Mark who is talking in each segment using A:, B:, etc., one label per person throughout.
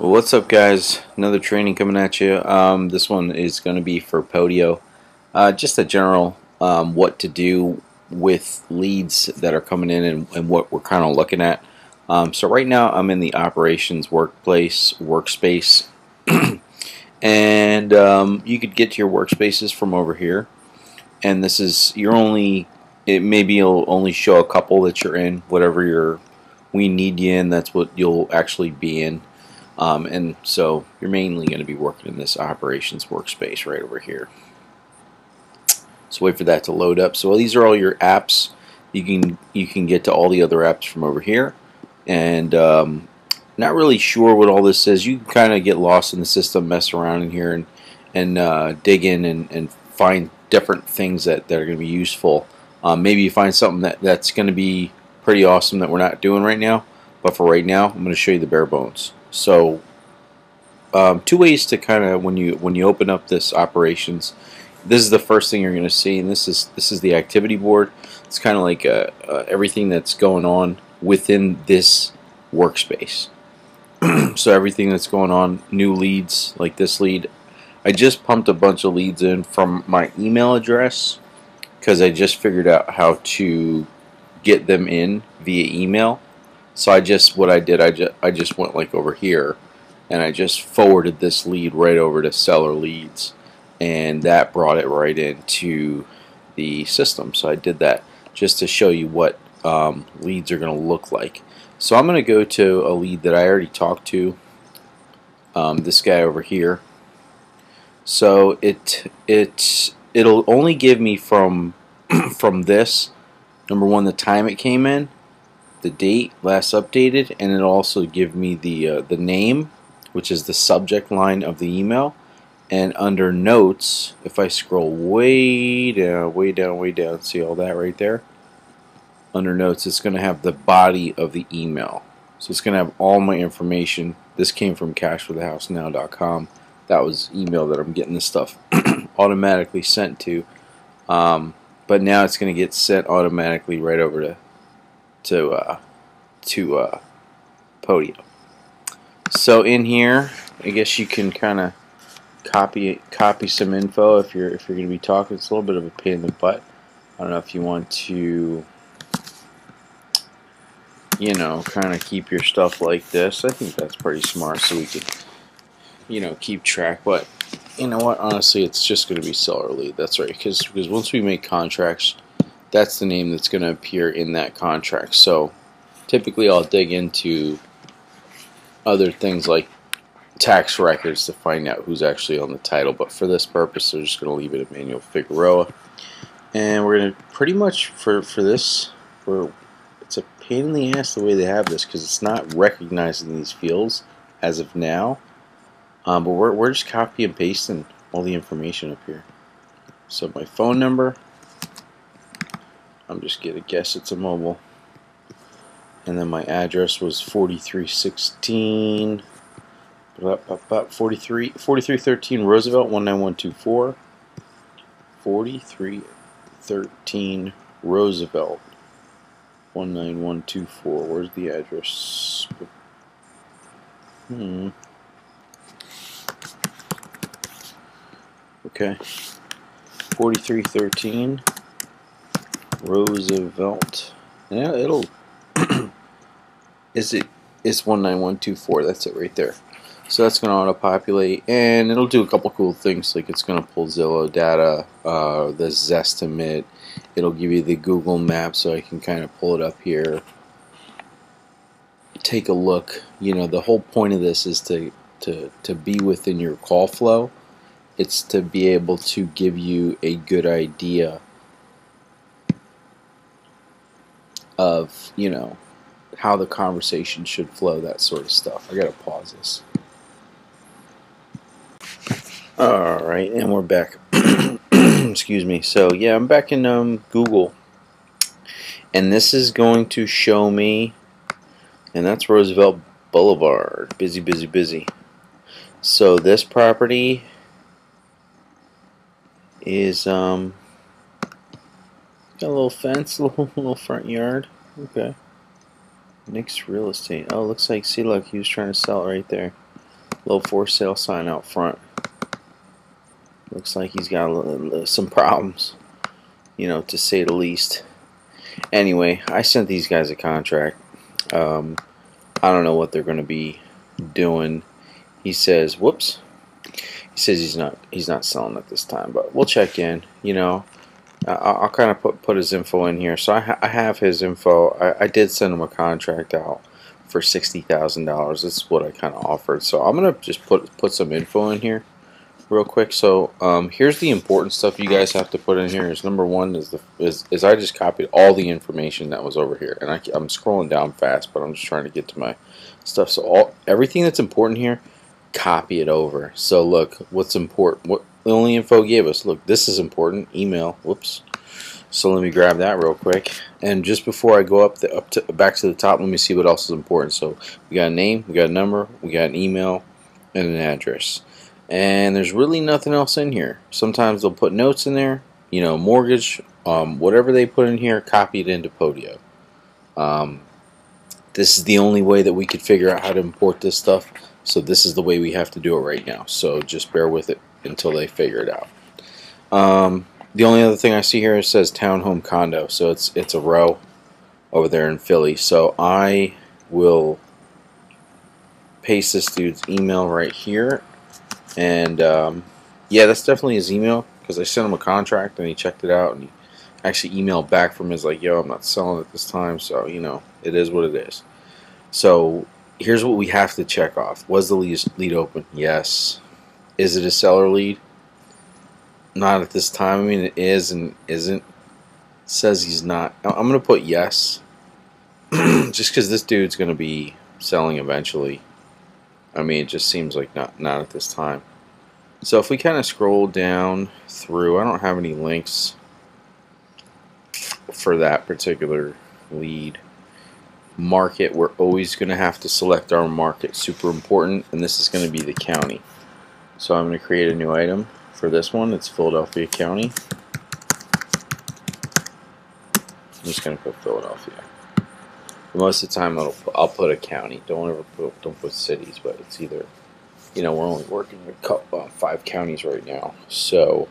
A: Well, what's up, guys? Another training coming at you. This one is going to be for Podio. Just a general what to do with leads that are coming in and what we're kind of looking at. So right now I'm in the operations workspace, and you could get to your workspaces from over here. And this is it maybe it'll only show a couple that you're in. We need you in. That's what you'll actually be in. And so you're mainly going to be working in this operations workspace right over here. So wait for that to load up. So these are all your apps. You can get to all the other apps from over here. And not really sure what all this is. You can kind of get lost in the system, mess around in here, and dig in and find different things that are going to be useful. Maybe you find something that's going to be pretty awesome that we're not doing right now. But for right now, I'm going to show you the bare bones. So two ways to kind of when you open up this operations, this is the first thing you're going to see, and this is the activity board. It's kind of like everything that's going on within this workspace. So everything that's going on, new leads like this lead. I just pumped a bunch of leads in from my email address because I just figured out how to get them in via email. So what I did, I just went like over here, and I just forwarded this lead right over to seller leads, and that brought it right into the system. So I did that just to show you what leads are going to look like. So I'm going to go to a lead that I already talked to, this guy over here. So it'll only give me from from this, number one, the time it came in, the date last updated, and it'll also give me the name, which is the subject line of the email. And under notes, if I scroll way down, see all that right there? Under notes, it's going to have the body of the email. So it's going to have all my information. This came from cashforthehousenow.com. That was email that I'm getting this stuff automatically sent to. But now it's going to get sent automatically right over to Podio. So in here, I guess you can kind of copy some info if you're going to be talking. It's a little bit of a pain in the butt. I don't know if you want to, kind of keep your stuff like this. I think that's pretty smart, so we can, keep track. But you know what? Honestly, it's just going to be seller lead. That's right, because once we make contracts, that's the name that's going to appear in that contract. So typically I'll dig into other things like tax records to find out who's actually on the title, but for this purpose I'm just going to leave it Emmanuel Figueroa. And we're going to pretty much for this, it's a pain in the ass the way they have this because it's not recognizing these fields as of now, but we're just copy and pasting all the information up here. So my phone number, I'm just going to guess it's a mobile. And then my address was 4313 Roosevelt 19124. 4313 Roosevelt 19124. Where's the address? Okay. 4313 Roosevelt. Yeah, it'll it's 19124. That's it right there. So that's going to auto-populate, and it'll do a couple cool things, like it's going to pull Zillow data, the Zestimate. It'll give you the Google map, so I can kind of pull it up here, take a look. The whole point of this is to be within your call flow. It's to be able to give you a good idea of, how the conversation should flow, that sort of stuff. I gotta pause this. Alright, and we're back. Excuse me. So yeah, I'm back in Google, and this is going to show me, and that's Roosevelt Boulevard. Busy. So this property is got a little fence, a little front yard. Okay. Nick's Real Estate. Oh, looks like, see, look, he was trying to sell it right there. Low for sale sign out front. Looks like he's got some problems, you know, to say the least. Anyway, I sent these guys a contract. I don't know what they're going to be doing. He says, "Whoops." He says he's not selling at this time, but we'll check in. You know, I'll kind of put his info in here. So I have his info. I did send him a contract out for $60,000. That's what I kind of offered. So I'm gonna just put some info in here real quick. So here's the important stuff you guys have to put in here. Is number one is I just copied all the information that was over here, and I'm scrolling down fast, but I'm just trying to get to my stuff. So everything that's important here, copy it over. So look, what's important, what the only info gave us. Look, this is important. Email. Whoops. So let me grab that real quick. And just before I go back to the top, let me see what else is important. So we got a name, we got a number, we got an email, and an address. And there's really nothing else in here. Sometimes they'll put notes in there, you know, mortgage, whatever they put in here, copy it into Podio. This is the only way that we could figure out how to import this stuff. So this is the way we have to do it right now. So just bear with it until they figure it out. The only other thing I see here, it says townhome condo. So it's a row over there in Philly. So I will paste this dude's email right here. And yeah, that's definitely his email, because I sent him a contract and he checked it out and he actually emailed back from his like, yo, I'm not selling at this time. So, you know, it is what it is. So here's what we have to check off. Was the lead open? Yes. Is it a seller lead? Not at this time. I mean, it is and isn't. It says he's not. I'm going to put yes. Just because this dude's going to be selling eventually. I mean, it just seems like not at this time. So if we kind of scroll down through, I don't have any links for that particular lead. Market, we're always going to have to select our market. Super important. And this is going to be the county. So I'm going to create a new item for this one. It's Philadelphia County. I'm just going to put Philadelphia. Most of the time I'll put a county. Don't put cities, but it's either, you know, we're only working with 5 counties right now. So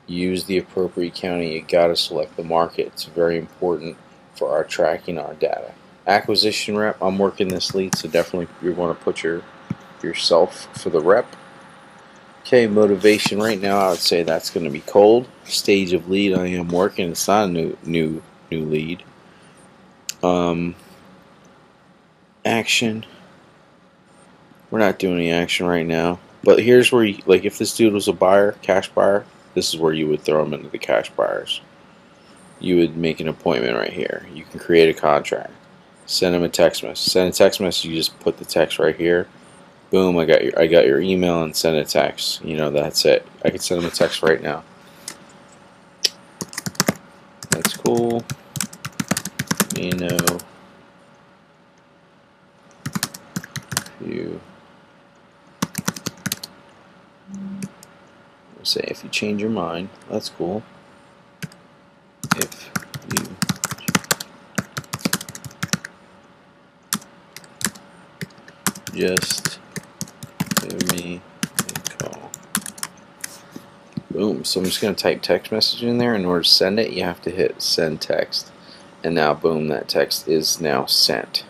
A: use the appropriate county. You got to select the market. It's very important for our tracking our data. Acquisition rep, I'm working this lead, so definitely you want to put yourself for the rep. Okay, motivation right now, I would say that's going to be cold. Stage of lead, I am working. It's not a new lead. Action, we're not doing any action right now, but here's where you, like if this dude was a buyer, cash buyer, this is where you would throw him into the cash buyers. You would make an appointment right here. You can create a contract, send him a text message. Send a text message, you just put the text right here. Boom, I got your email, and send a text. You know, that's it. I could send him a text right now. That's cool. You know, say if you change your mind, that's cool. If you just give me a call. Boom. So I'm just going to type text message in there. In order to send it, you have to hit send text. And now, boom, that text is now sent.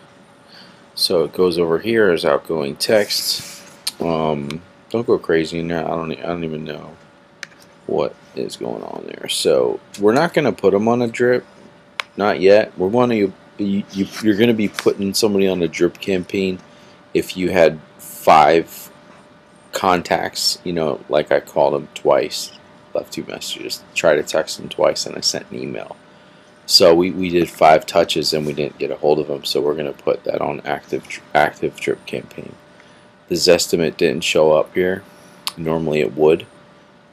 A: So it goes over here as outgoing text. Don't go crazy now. I don't even know what is going on there. So we're not going to put them on a drip, not yet. We're going to you're going to be putting somebody on a drip campaign if you had 5 contacts. You know, like I called them twice, left 2 messages, tried to text them twice, and I sent an email. So we did 5 touches and we didn't get a hold of them. So we're going to put that on active drip campaign. The Zestimate didn't show up here. Normally it would.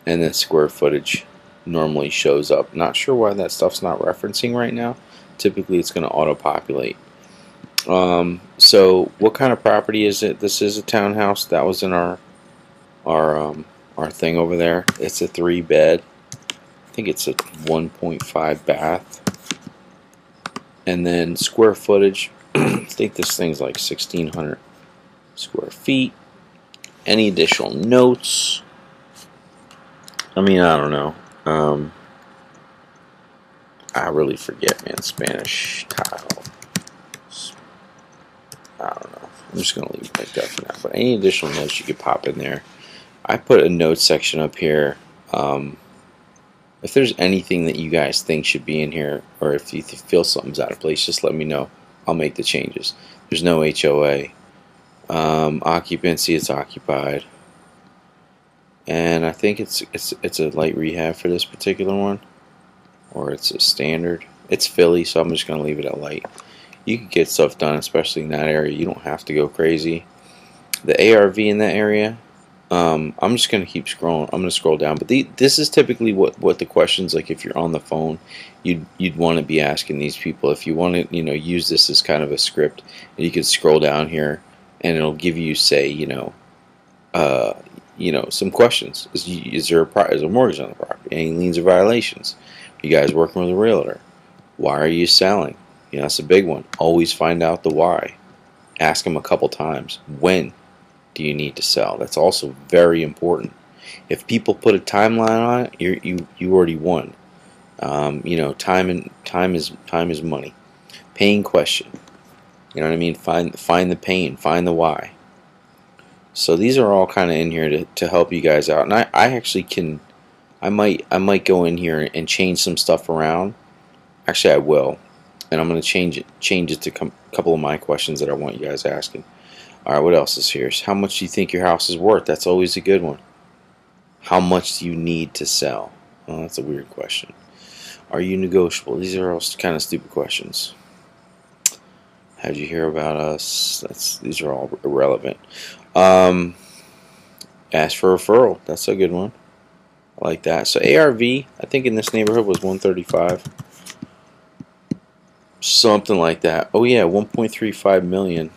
A: And the square footage normally shows up. Not sure why that stuff's not referencing right now. Typically it's going to auto-populate. So what kind of property is it? This is a townhouse. That was in our thing over there. It's a 3-bed. I think it's a 1.5 bath. And then square footage, I think this thing's like 1,600 square feet. any additional notes? I mean, I don't know. I really forget, man. Spanish tile. I don't know. I'm just going to leave it like that for now. But any additional notes you could pop in there. I put a notes section up here. If there's anything that you guys think should be in here, or if you feel something's out of place, just let me know. I'll make the changes. There's no HOA. Occupancy, it's occupied. And I think it's a light rehab for this particular one. Or it's a standard. It's Philly, so I'm just going to leave it at light. You can get stuff done, especially in that area. You don't have to go crazy. The ARV in that area, I'm just going to keep scrolling. I'm going to scroll down. But this is typically what the questions, like if you're on the phone, you'd want to be asking these people. If you want to, use this as kind of a script, and you can scroll down here, and it'll give you, say, some questions. Is there a mortgage on the property? Any liens or violations? You guys working with a realtor? Why are you selling? That's a big one. Always find out the why. Ask them a couple times. When do you need to sell? That's also very important. If people put a timeline on it, you already won. Time is money. Pain question. You know what I mean? Find the pain. Find the why. So these are all kind of in here to help you guys out. And I actually can. I might go in here and change some stuff around. Actually, I will, and I'm going to change it to a couple of my questions that I want you guys asking. All right, what else is here? How much do you think your house is worth? That's always a good one. How much do you need to sell? Well, that's a weird question. Are you negotiable? These are all kind of stupid questions. How'd you hear about us? These are all irrelevant. Ask for a referral. That's a good one. I like that. So ARV, I think in this neighborhood was 135. Something like that. Oh yeah, 1.35 million.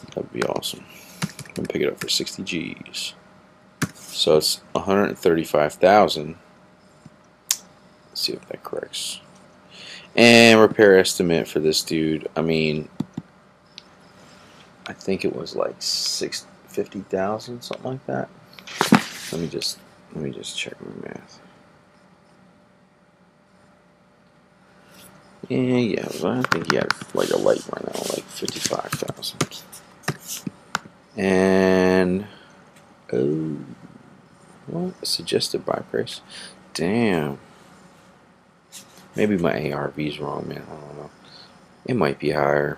A: That would be awesome. I'm gonna pick it up for 60 G's. So it's 135,000. Let's see if that corrects. And repair estimate for this dude. I mean, I think it was like 50,000, something like that. Let me just check my math. Yeah, I think he had like a light right now, like 55,000. And what? Suggested buy price? Damn. Maybe my ARV's wrong, man. I don't know. It might be higher.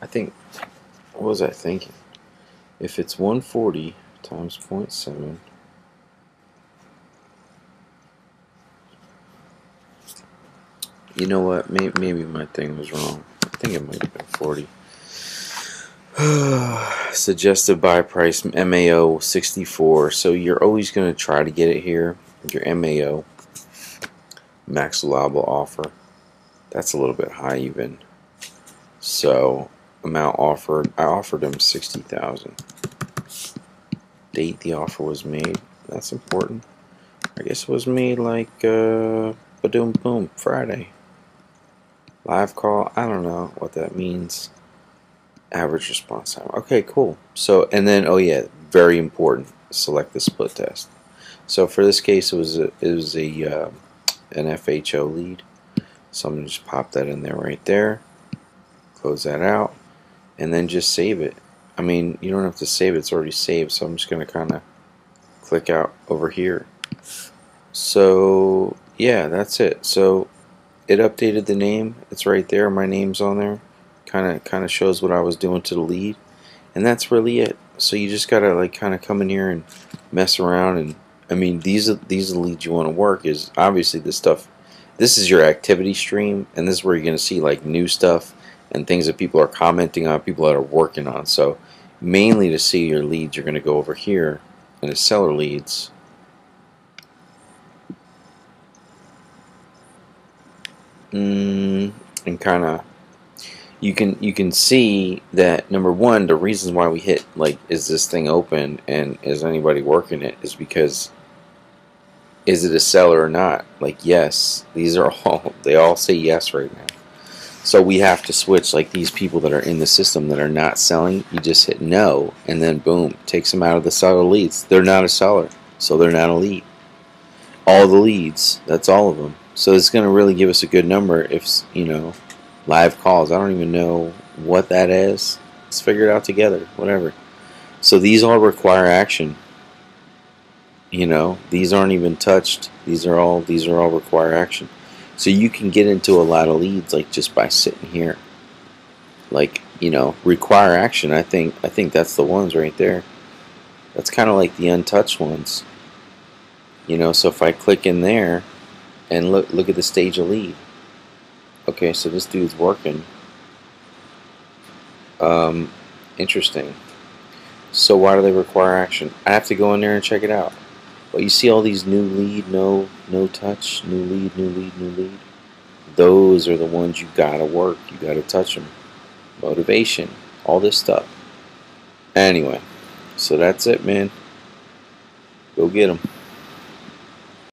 A: I think. What was I thinking? If it's 140 times 0.7. You know what? Maybe my thing was wrong. I think it might have been 40. Suggested buy price MAO 64. So you're always going to try to get it here. Your MAO, max allowable offer. That's a little bit high even. So amount offered. I offered him 60,000. Date the offer was made. That's important. I guess it was made like ba-doom boom Friday. Live call. I don't know what that means. Average response time. Okay, cool. So and then yeah, very important. Select the split test. So for this case, it was an FHO lead. So I'm gonna just pop that in there right there. Close that out, and then just save it. I mean, you don't have to save it. It's already saved. So I'm just gonna kind of click out over here. So yeah, that's it. So it updated the name. It's right there. My name's on there. Kind of shows what I was doing to the lead, and that's really it. So you just gotta like kind of come in here and mess around. And I mean, these are the leads you want to work. Is obviously this stuff. This is your activity stream, and this is where you're gonna see like new stuff and things that people are commenting on, people that are working on. So mainly to see your leads, you're gonna go over here and the seller leads. And kind of you can see that number one, the reasons why we hit like is this thing open and is anybody working it is because is it a seller or not? Like yes, these are all they all say yes right now. So we have to switch, like these people that are in the system that are not selling, you just hit no, and then boom, takes them out of the seller leads. They're not a seller, so they're not a lead. All the leads, that's all of them. So it's going to really give us a good number if, live calls. I don't even know what that is. Let's figure it out together, whatever. So these all require action. These aren't even touched. These are all require action. So you can get into a lot of leads like just by sitting here. Like, require action. I think that's the ones right there. That's kind of like the untouched ones. So if I click in there and look at the stage of lead. Okay, so this dude's working. Interesting. So why do they require action? I have to go in there and check it out. But you see all these new lead, no touch, new lead, new lead, new lead. Those are the ones you gotta work. You gotta touch them. Motivation, all this stuff. Anyway, so that's it, man. Go get them.